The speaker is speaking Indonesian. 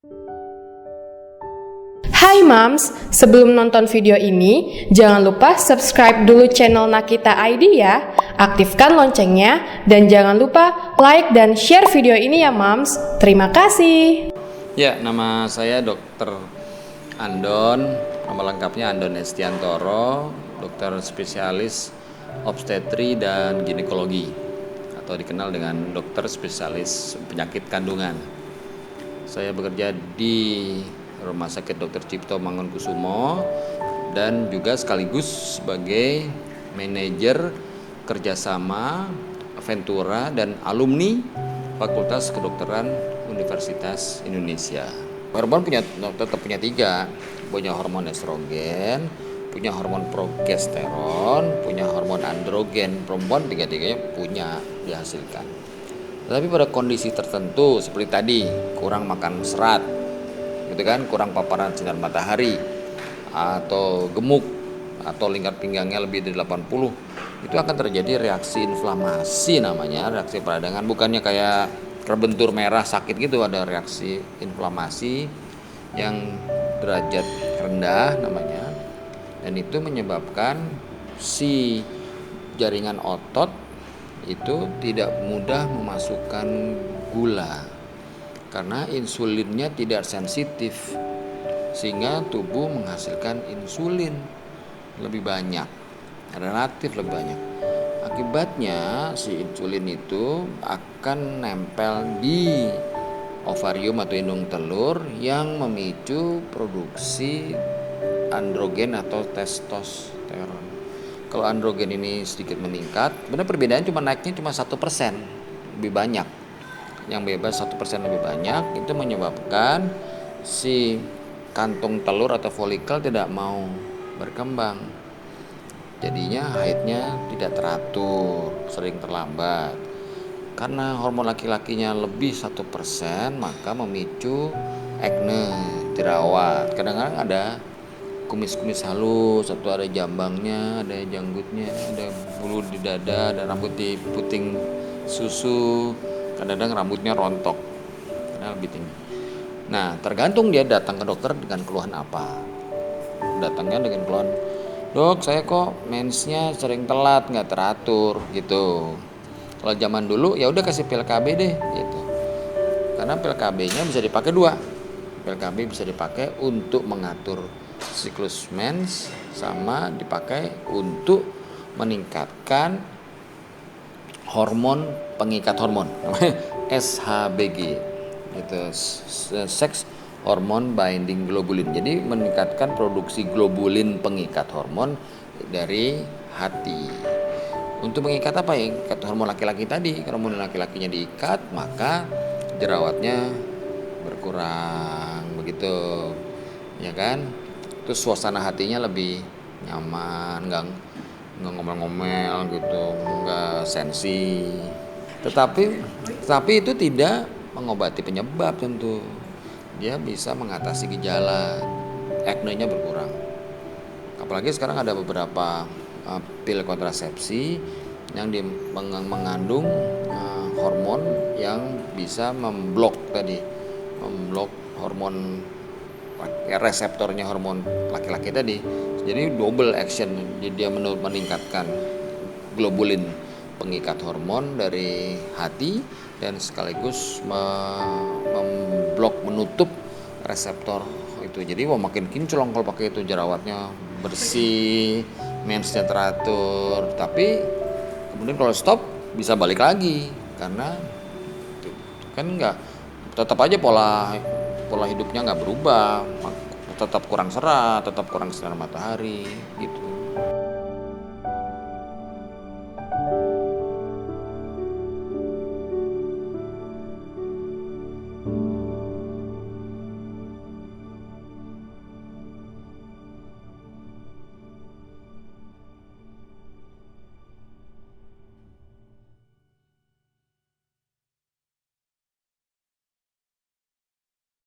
Hai Mams, sebelum nonton video ini, jangan lupa subscribe dulu channel Nakita ID ya, aktifkan loncengnya, dan jangan lupa like dan share video ini ya Mams. Terima kasih. Ya, nama saya Dr. Andon, nama lengkapnya Andon Estiantoro, dokter spesialis obstetri dan ginekologi, atau dikenal dengan dokter spesialis penyakit kandungan. Saya bekerja di Rumah Sakit Dr. Cipto Mangunkusumo dan juga sekaligus sebagai manajer kerjasama Ventura dan alumni Fakultas Kedokteran Universitas Indonesia. Hormon tetap punya 3, punya hormon estrogen, punya hormon progesteron, punya hormon androgen. Perempuan 3-tiganya punya dihasilkan. Tapi pada kondisi tertentu seperti tadi, kurang makan serat, gitu kan, kurang paparan sinar matahari, atau gemuk, atau lingkar pinggangnya lebih dari 80, itu akan terjadi reaksi inflamasi namanya, reaksi peradangan. Bukannya kayak terbentur merah sakit gitu, ada reaksi inflamasi yang derajat rendah namanya, dan itu menyebabkan si jaringan otot itu tidak mudah memasukkan gula karena insulinnya tidak sensitif, sehingga tubuh menghasilkan insulin lebih banyak, relatif lebih banyak. Akibatnya si insulin itu akan nempel di ovarium atau indung telur yang memicu produksi androgen atau testosteron. Kalau androgen ini sedikit meningkat, benar perbedaan naiknya cuma 1%, lebih banyak. Yang bebas 1% lebih banyak, itu menyebabkan si kantung telur atau folikel tidak mau berkembang. Jadinya haidnya tidak teratur, sering terlambat. Karena hormon laki-lakinya lebih 1%, maka memicu akne, jerawat. Kadang-kadang ada kumis-kumis halus, atau ada jambangnya, ada janggutnya, ada bulu di dada, ada rambut di puting susu, kadang-kadang rambutnya rontok karena lebih tinggi. Nah, tergantung dia datang ke dokter dengan keluhan apa. Datangnya dengan keluhan, dok saya kok mensnya sering telat, nggak teratur gitu. Kalau zaman dulu ya udah kasih pil KB deh gitu, karena pil KB-nya bisa dipakai 2. Pil KB bisa dipakai untuk mengatur siklus mens, sama dipakai untuk meningkatkan hormon pengikat hormon SHBG gitu, sex hormone binding globulin. Jadi meningkatkan produksi globulin pengikat hormon dari hati. Untuk mengikat apa ya? Ikat hormon laki-laki tadi. Kalau hormon laki-lakinya diikat, maka jerawatnya berkurang, begitu ya kan. Terus suasana hatinya lebih nyaman, nggak ngomel-ngomel gitu, nggak sensi. Tetapi itu tidak mengobati penyebab tentu. Dia bisa mengatasi gejala, akne-nya berkurang. Apalagi sekarang ada beberapa pil kontrasepsi yang mengandung hormon yang bisa memblok hormon reseptornya hormon laki-laki tadi. Jadi double action, dia meningkatkan globulin pengikat hormon dari hati dan sekaligus menutup reseptor itu. Jadi makin kinclong kalau pakai itu, jerawatnya bersih, mensnya teratur. Tapi kemudian kalau stop bisa balik lagi, karena kan nggak, tetap aja pola hidupnya nggak berubah, tetap kurang serat, tetap kurang sinar matahari gitu.